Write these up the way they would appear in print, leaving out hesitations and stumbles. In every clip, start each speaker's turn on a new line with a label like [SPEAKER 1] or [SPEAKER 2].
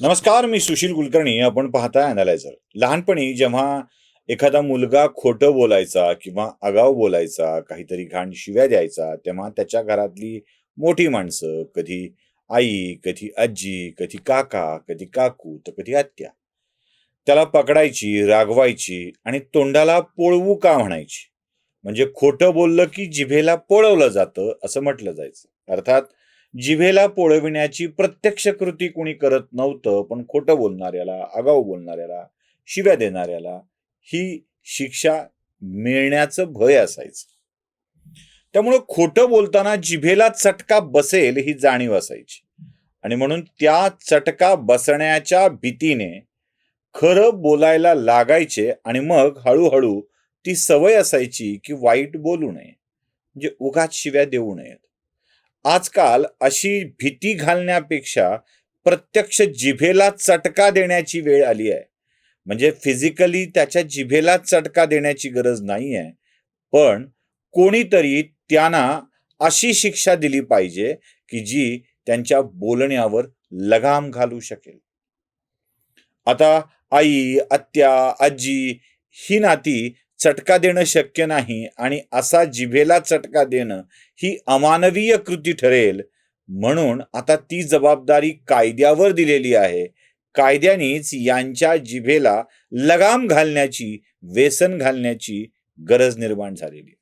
[SPEAKER 1] नमस्कार, मी सुशील कुलकर्णी. आपण पाहताय अॅनालायझर. लहानपणी जेव्हा एखादा मुलगा खोटं बोलायचा किंवा आगाऊ बोलायचा, काहीतरी घाण शिव्या द्यायचा, तेव्हा त्याच्या घरातली मोठी माणसं, कधी आई, कधी आजी, कधी काका, कधी काकू, तर कधी आत्या, त्याला पकडायची, रागवायची आणि तोंडाला पोळवू का म्हणायची. म्हणजे खोटं बोललं की जिभेला पोळवलं जातं, असं म्हटलं जायचं. अर्थात जिभेला पोळविण्याची प्रत्यक्ष कृती कोणी करत नव्हतं, पण खोटं बोलणाऱ्याला, आगाऊ बोलणाऱ्याला, शिव्या देणाऱ्याला ही शिक्षा मिळण्याचं भय असायचं. त्यामुळं खोटं बोलताना जिभेला चटका बसेल ही जाणीव असायची आणि म्हणून त्या चटका बसण्याच्या भीतीने खरं बोलायला लागायचे आणि मग हळूहळू ती सवय असायची की वाईट बोलू नये, म्हणजे उगाच शिव्या देऊ नयेत. आजकाल अशी भीती घालण्यापेक्षा प्रत्यक्ष जिभेला चटका देण्याची वेळ आली आहे. म्हणजे फिजिकली त्याच्या जिभेला चटका देण्याची गरज नाही आहे. पण कोणीतरी त्यांना अशी शिक्षा दिली पाहिजे की जी त्यांच्या बोलण्यावर लगाम घालू शकेल. आता आई, आत्या, आजी ही नाती चटका देणं शक्य नाही आणि असा जिभेला चटका देणं ही अमानवीय कृती ठरेल. म्हणून आता ती जबाबदारी कायद्यावर दिलेली आहे. कायद्यानेच यांच्या जिभेला लगाम घालण्याची, वेसन घालण्याची गरज निर्माण झालेली आहे.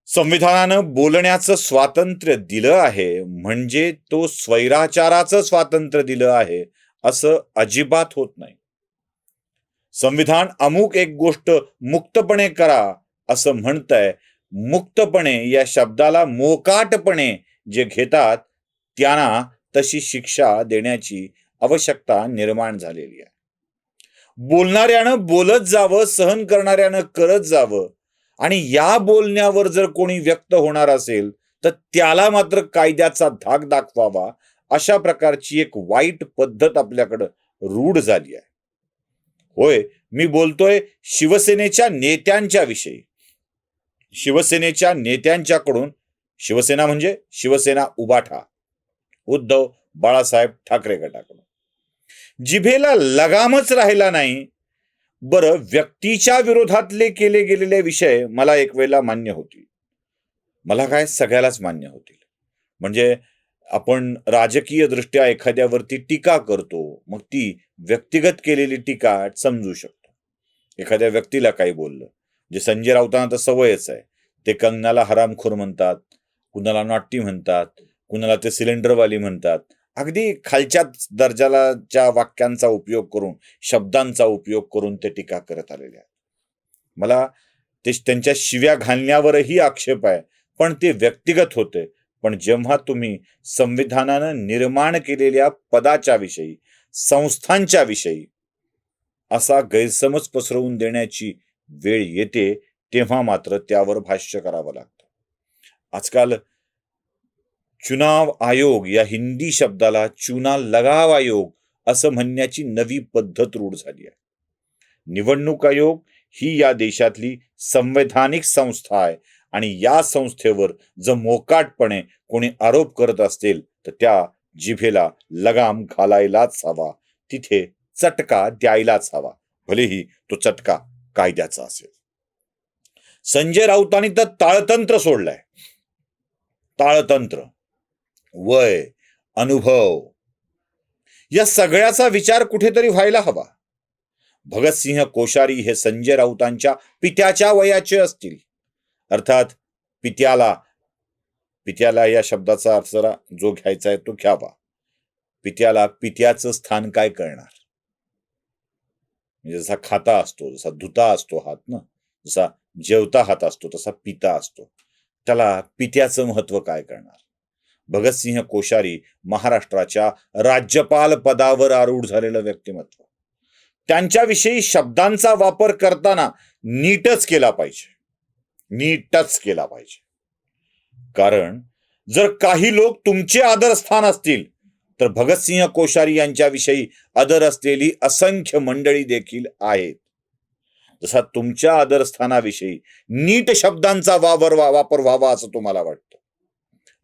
[SPEAKER 1] संविधानानं बोलण्याचं स्वातंत्र्य दिलं आहे, म्हणजे तो स्वैराचाराचं स्वातंत्र्य दिलं आहे असं अजिबात होत नाही. संविधान अमुक एक गोष्ट मुक्तपणे करा असं म्हणतंय. मुक्तपणे या शब्दाला मोकाटपणे जे घेतात त्यांना तशी शिक्षा देण्याची आवश्यकता निर्माण झालेली आहे. बोलणाऱ्यानं बोलत जावं, सहन करणाऱ्यानं करत जावं आणि या बोलण्यावर जर कोणी व्यक्त होणार असेल तर त्याला मात्र कायद्याचा धाक दाखवावा, अशा प्रकारची एक वाईट पद्धत आपल्याकडं रूढ झाली आहे. होय, मी बोलतोय शिवसेनेच्या नेत्यांच्या विषयी. शिवसेनेच्या नेत्यांच्याकडून, शिवसेना म्हणजे शिवसेना उभाठा, उद्धव बाळासाहेब ठाकरे गटाकडून जिभेला लगामच राहिला नाही. बरं, व्यक्तीच्या विरोधातले केले गेलेले विषय मला एक वेळेला मान्य होतील. मला काय, सगळ्यालाच मान्य होतील. म्हणजे आपण राजकीय दृष्ट्या एखाद्यावरती टीका करतो, मग ती व्यक्तिगत केलेली टीका समजू शकतो. एखाद्या व्यक्तीला काही बोललं, म्हणजे संजय राऊतांना तर सवयच आहे. ते कंगनाला हरामखोर म्हणतात, कुणाला नॉटी म्हणतात, कुणाला ते सिलेंडरवाली म्हणतात. अगदी खालच्या दर्जाच्या वाक्यांचा उपयोग करून, शब्दांचा उपयोग करून ते टीका करत आलेले आहेत. मला ते त्यांच्या शिव्या घालण्यावरही आक्षेप आहे, पण ते व्यक्तिगत होते. पण जेव्हा तुम्ही संविधानानं निर्माण केलेल्या पदाच्या विषयी, संस्थांच्या विषयी असा गैरसमज पसरवून देण्याची वेळ येते, तेव्हा मात्र त्यावर भाष्य करावं लागतं. आजकाल चुनाव आयोग या हिंदी शब्दाला चुना लगाव आयोग असं म्हणण्याची नवी पद्धत रूढ झाली आहे. निवडणूक आयोग ही या देशातली संवैधानिक संस्था आहे आणि या संस्थेवर जर मोकाटपणे कोणी आरोप करत असेल तर त्या जिभेला लगाम घालायलाच हवा, तिथे चटका द्यायलाच हवा, भलेही तो चटका कायद्याचा असेल. संजय राऊतांनी तर ताळतंत्र सोडलंय. ताळतंत्र, वय, अनुभव या सगळ्याचा विचार कुठेतरी व्हायला हवा. भगतसिंह कोश्यारी हे संजय राऊतांच्या पित्याच्या वयाचे असतील. अर्थात पित्याला या शब्दाचा अर्थ जरा जो घ्यायचा आहे तो घ्यावा. पित्याला पित्याचं स्थान काय करणार. म्हणजे जसा खाता असतो, जसा धुता असतो हात ना, जसा जेवता हात असतो, तसा पिता असतो. त्याला पित्याचं महत्व काय करणार. भगतसिंह कोश्यारी महाराष्ट्राच्या राज्यपाल पदावर आरूढ झालेलं व्यक्तिमत्व. त्यांच्याविषयी शब्दांचा वापर करताना नीटच केला पाहिजे. नीटच केला पाहिजे. कारण जर काही लोक तुमचे आदरस्थान असतील तर भगतसिंह कोश्यारी यांच्याविषयी आदर असलेली असंख्य मंडळी देखील आहेत. जसा तुमच्या आदरस्थानाविषयी नीट शब्दांचा वापर व्हावा असं तुम्हाला वाटतं,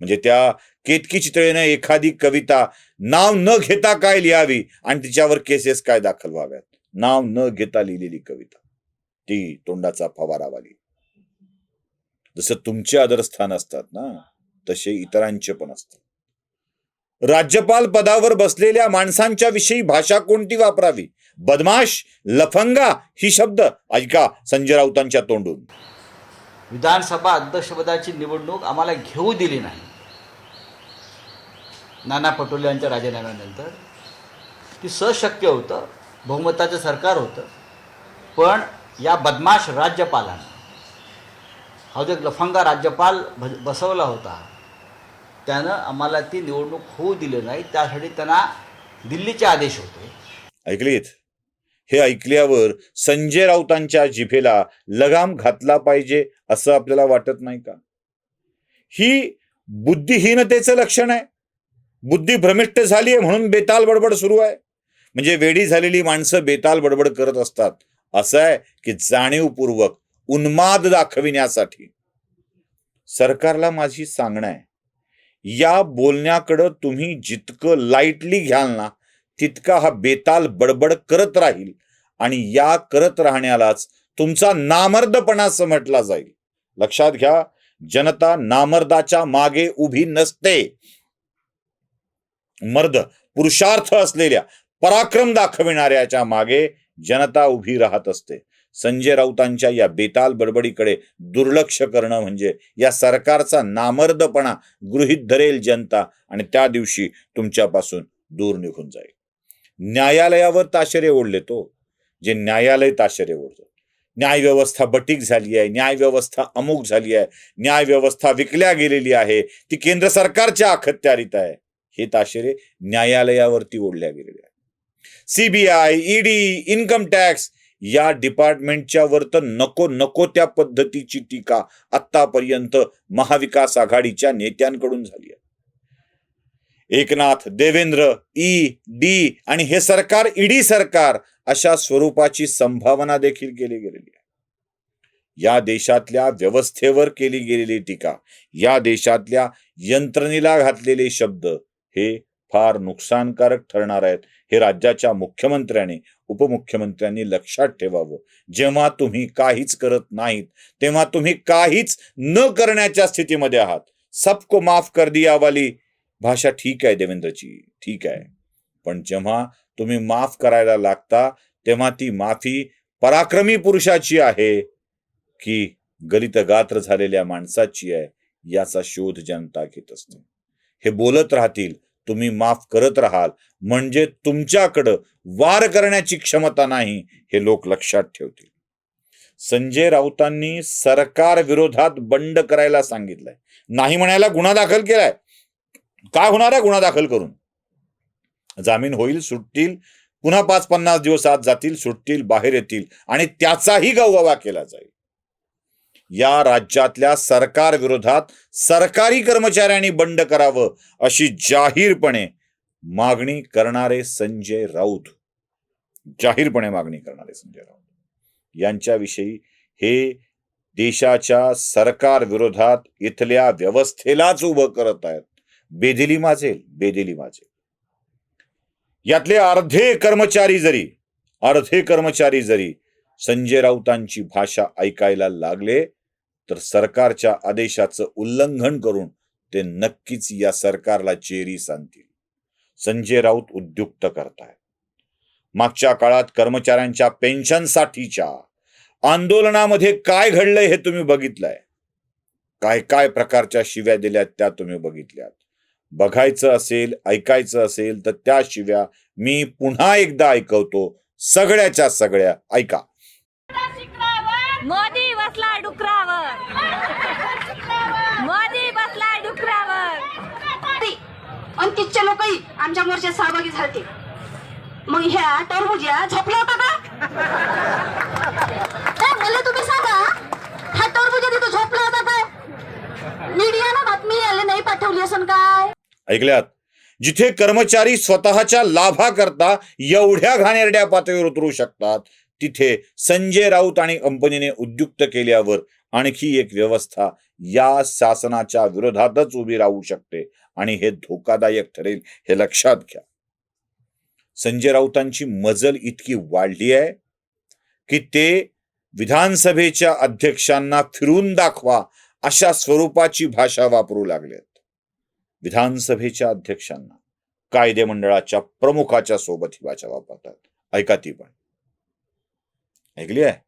[SPEAKER 1] म्हणजे त्या केतकी चितळेनं एखादी कविता नाव न घेता काय लिहावी आणि तिच्यावर केसेस काय दाखल व्हाव्यात. नाव न घेता लिहिलेली कविता, ती तोंडाचा फवारावाली. जसं तुमचे आदरस्थान असतात ना, तसे इतरांचे पण असतात. राज्यपाल पदावर बसलेल्या माणसांच्या विषयी भाषा कोणती वापरावी? बदमाश, लफंगा ही शब्द ऐका संजय राऊतांच्या तोंडून.
[SPEAKER 2] विधानसभा अध्यक्षपदाची निवडणूक आम्हाला घेऊ दिली नाही नाना पटोले यांच्या राजीनाम्यानंतर. ती सशक्य होतं, बहुमताचं सरकार होतं, पण या बदमाश राज्यपालानं हा जो एक लफंगा राज्यपाल बसवला होता त्यानं आम्हाला ती निवडणूक होऊ दिली नाही. त्यासाठी त्यांना दिल्लीचे आदेश होते.
[SPEAKER 1] ऐकलीत? हे ऐकल्यावर संजय राऊतांच्या जिभेला लगाम घातला पाहिजे असं आपल्याला वाटत नाही का? ही बुद्धिहीनतेचं लक्षण आहे. बुद्धी भ्रमिष्ट झाली आहे म्हणून बेताल बडबड सुरू आहे. म्हणजे वेडी झालेली माणसं बेताल बडबड करत असतात. असं आहे की जाणीवपूर्वक उन्माद दाखविण्यासाठी. सरकारला माझी सांगणं आहे, या बोलण्याकडं तुम्ही जितकं लाईटली घ्याल ना, तितका हा बेताल बडबड करत राहील आणि या करत राहण्यालाच तुमचा नामर्दपणा समजला जाईल. लक्षात घ्या, जनता नामर्दाच्या मागे उभी नसते. मर्द, पुरुषार्थ असलेल्या, पराक्रम दाखविणाऱ्याच्या मागे जनता उभी राहत असते. संजय राऊतांच्या या बेताल बडबडीकडे दुर्लक्ष करणं म्हणजे या सरकारचा नामर्दपणा गृहीत धरेल जनता आणि त्या दिवशी तुमच्यापासून दूर निघून जाईल. न्यायालयावर ताशेरे ओढले तो, जे न्यायालय ताशेरे ओढतं. न्यायव्यवस्था बटीक झाली आहे, न्यायव्यवस्था अमुक झाली आहे, न्यायव्यवस्था विकल्या गेलेली आहे, ती केंद्र सरकारच्या अखत्यारीत आहे. हे ताशेरे न्यायालयावरती ओढल्या गेलेले आहे. CBI, ED, इन्कम टॅक्स या डिपार्टमेंटच्या वर तर नको त्या पद्धतीची टीका आतापर्यंत महाविकास आघाडीच्या नेत्यांकडून झाली आहे. एकनाथ, देवेंद्र, ED आणि हे सरकार ED सरकार अशा स्वरूपाची संभावना देखील केली गेलेली आहे. या देशातल्या व्यवस्थेवर केली गेलेली टीका, या देशातल्या यंत्रणेला घातलेले शब्द हे फार नुकसानकारक ठरणार आहेत. हे राज्याच्या मुख्यमंत्र्यांनी, उपमुख्यमंत्र्यांनी लक्षात ठेवावं. जेव्हा तुम्ही काहीच करत नाहीत तेव्हा तुम्ही काहीच न करण्याच्या स्थितीमध्ये आहात. सबको माफ कर दिया वाली भाषा ठीक आहे देवेंद्रची, ठीक आहे, पण जेव्हा तुम्ही माफ करायला लागता तेव्हा ती माफी पराक्रमी पुरुषाची आहे की गलित गात्र झालेल्या माणसाची आहे, याचा शोध जनता घेत असते. हे बोलत राहतील, तुम्ही माफ करत राहाल, म्हणजे तुमच्याकडं वार करण्याची क्षमता नाही, हे लोक लक्षात ठेवतील. संजय राऊतांनी सरकार विरोधात बंड करायला सांगितलंय, नाही म्हणायला गुन्हा दाखल केलाय. काय होणार आहे गुन्हा दाखल करून? जामीन होईल, सुटतील, पुन्हा 5-50 दिवस आत जातील, सुटतील, बाहेर येतील आणि त्याचाही गवगवा केला जाईल. या राज्यातल्या सरकार विरोधात सरकारी कर्मचाऱ्यांनी बंड करावं अशी जाहीरपणे मागणी करणारे संजय राऊत, यांच्याविषयी हे देशाच्या सरकार विरोधात इथल्या व्यवस्थेलाच उभं करत आहेत. बेदिली माजेल. यातले अर्धे कर्मचारी जरी संजय राऊतांची भाषा ऐकायला लागले तर सरकारच्या आदेशाचं उल्लंघन करून ते नक्कीच या सरकारला चेरी सांगतील. संजय राऊत उद्युक्त करतायत. मागच्या काळात कर्मचाऱ्यांच्या पेन्शनसाठीच्या आंदोलनामध्ये काय घडलंय हे तुम्ही बघितलंय. काय प्रकारच्या शिव्या दिल्यात त्या तुम्ही बघितल्यात. बघायचं असेल, ऐकायचं असेल तर त्या शिव्या मी पुन्हा एकदा ऐकवतो, सगळ्याच्या सगळ्या ऐका.
[SPEAKER 3] मोदी बसला डुकरावर, मोदी बसला डुकरावर.
[SPEAKER 4] आणि तिथचे लोकही आमच्या मोर्चात सहभागी झाले. मग ह्या टरबुजिया झोपला होता का? मला तुम्ही सांगा, हा टरबुजिया तिथं झोपला होता काय? मीडियाला बातमी आले नाही पाठवली असन काय?
[SPEAKER 1] ऐकल्यात? जिथे कर्मचारी स्वतःच्या लाभाकरता एवढ्या घाणेरड्या पातळीवर उतरू शकतात, तिथे संजय राऊत आणि कंपनीने उद्युक्त केल्यावर आणखी एक व्यवस्था या शासनाच्या विरोधातच उभी राहू शकते आणि हे धोकादायक ठरेल, हे लक्षात घ्या. संजय राऊतांची मजल इतकी वाढली आहे की ते विधानसभेच्या अध्यक्षांना फिरून दाखवा अशा स्वरूपाची भाषा वापरू लागलेत. विधानसभेच्या अध्यक्षांना, कायदेमंडळाच्या प्रमुखाच्या सोबत ही भाषा वापरतात. ऐका ती पण. ऐकली आहे?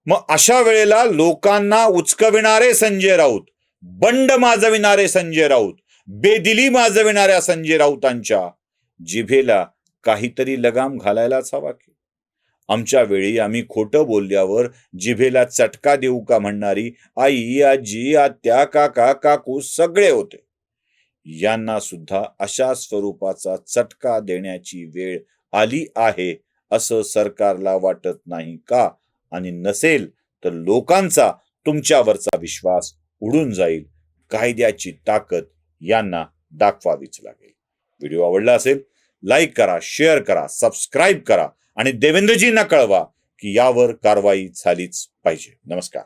[SPEAKER 1] मग अशा वेळेला लोकांना उचकविणारे संजय राऊत, बंड माजविणारे संजय राऊत, बेदिली माजविणाऱ्या संजय राऊतांच्या जिभेला काहीतरी लगाम घालायलाच हवा की. आमच्या वेळी आम्ही खोटं बोलल्यावर जिभेला चटका देऊ का म्हणणारी आई, आजी, आत्या, काका, काकू सगळे होते. यांना सुद्धा अशा स्वरूपाचा चटका देण्याची वेळ आली आहे असं सरकारला वाटत नाही का? आणि नसेल तर लोकांचा तुमच्यावरचा विश्वास उडून जाईल. कायद्याची ताकद यांना दाखवावीच लागेल. व्हिडिओ आवडला असेल लाईक करा, शेअर करा, सबस्क्राईब करा आणि देवेंद्रजींना कळवा की यावर कारवाई झालीच पाहिजे. नमस्कार.